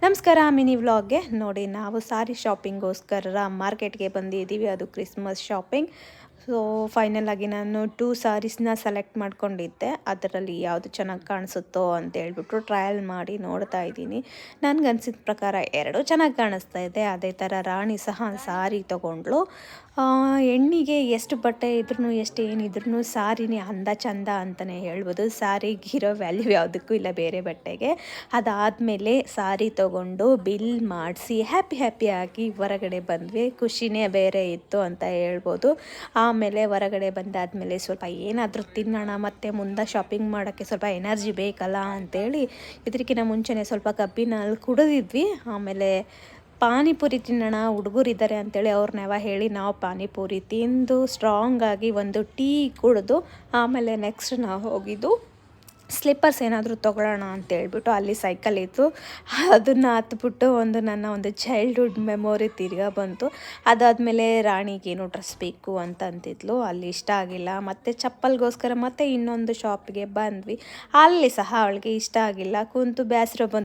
ನಮಸ್ಕಾರ ಮಿನಿ ವ್ಲಾಗ್ಗೆ ನೋಡಿ ನಾವು ಸಾರಿ ಶಾಪಿಂಗೋಸ್ಕರ ಮಾರ್ಕೆಟ್ಗೆ ಬಂದಿದ್ದೀವಿ. ಅದು ಕ್ರಿಸ್ಮಸ್ ಶಾಪಿಂಗ್. ಸೊ ಫೈನಲ್ ಆಗಿ ನಾನು 2 ಸಾರೀಸ್ನ ಸೆಲೆಕ್ಟ್ ಮಾಡ್ಕೊಂಡಿದ್ದೆ. ಅದರಲ್ಲಿ ಯಾವುದು ಚೆನ್ನಾಗಿ ಕಾಣಿಸುತ್ತೋ ಅಂತ ಹೇಳ್ಬಿಟ್ಟು ಟ್ರಯಲ್ ಮಾಡಿ ನೋಡ್ತಾ ಇದ್ದೀನಿ. ನನಗನ್ಸಿದ ಪ್ರಕಾರ ಎರಡೂ ಚೆನ್ನಾಗಿ ಕಾಣಿಸ್ತಾ ಇದೆ. ಅದೇ ಥರ ರಾಣಿ ಸಹ ಸಾರಿ ತೊಗೊಂಡ್ಳು. ಹೆಣ್ಣಿಗೆ ಎಷ್ಟು ಬಟ್ಟೆ ಇದ್ರೂ ಎಷ್ಟು ಏನಿದ್ರೂ ಸಾರಿನೇ ಅಂದ ಚಂದ ಅಂತಲೇ ಹೇಳ್ಬೋದು. ಸಾರಿಗಿರೋ ವ್ಯಾಲ್ಯೂ ಯಾವುದಕ್ಕೂ ಇಲ್ಲ ಬೇರೆ ಬಟ್ಟೆಗೆ. ಅದಾದಮೇಲೆ ಸಾರಿ ತೊಗೊಂಡು ಬಿಲ್ ಮಾಡಿಸಿ ಹ್ಯಾಪಿಯಾಗಿ ಹೊರಗಡೆ ಬಂದ್ವಿ. ಖುಷಿನೇ ಬೇರೆ ಇತ್ತು ಅಂತ ಹೇಳ್ಬೋದು. ಆಮೇಲೆ ಹೊರಗಡೆ ಬಂದಾದಮೇಲೆ ಸ್ವಲ್ಪ ಏನಾದರೂ ತಿನ್ನೋಣ, ಮತ್ತು ಮುಂದೆ ಶಾಪಿಂಗ್ ಮಾಡೋಕ್ಕೆ ಸ್ವಲ್ಪ ಎನರ್ಜಿ ಬೇಕಲ್ಲ ಅಂಥೇಳಿ ಇದಕ್ಕಿಂತ ಮುಂಚೆನೇ ಸ್ವಲ್ಪ ಕಬ್ಬಿನ ಹಾಲು ಕುಡಿದಿದ್ವಿ. ಆಮೇಲೆ ಪಾನಿಪುರಿ ತಿನ್ನೋಣ ಹುಡುಗರಿದ್ದಾರೆ ಅಂಥೇಳಿ ಅವ್ರನ್ನೆವ ಹೇಳಿ ನಾವು ಪಾನಿಪುರಿ ತಿಂದು ಸ್ಟ್ರಾಂಗಾಗಿ ಒಂದು ಟೀ ಕುಡಿದು ಆಮೇಲೆ ನೆಕ್ಸ್ಟ್ ನಾವು ಹೋಗಿದ್ದು ಸ್ಲಿಪ್ಪರ್ಸ್ ಏನಾದರೂ ತೊಗೊಳ್ಳೋಣ ಅಂತೇಳ್ಬಿಟ್ಟು ಅಲ್ಲಿ ಸೈಕಲ್ ಇತ್ತು. ಅದನ್ನು ಹತ್ಬಿಟ್ಟು ನನ್ನ ಚೈಲ್ಡ್ಹುಡ್ ಮೆಮೊರಿ ತಿರ್ಗಾ ಬಂತು. ಅದಾದಮೇಲೆ ರಾಣಿಗೇನು ಡ್ರೆಸ್ ಬೇಕು ಅಂತ ಅಂತಿದ್ಲು. ಅಲ್ಲಿ ಇಷ್ಟ ಆಗಿಲ್ಲ. ಮತ್ತು ಚಪ್ಪಲ್ಗೋಸ್ಕರ ಮತ್ತೆ ಇನ್ನೊಂದು ಶಾಪಿಗೆ ಬಂದ್ವಿ. ಅಲ್ಲಿ ಸಹ ಅವಳಿಗೆ ಇಷ್ಟ ಆಗಿಲ್ಲ. ಕುಂತು ಬೇಸರ ಬಂತು.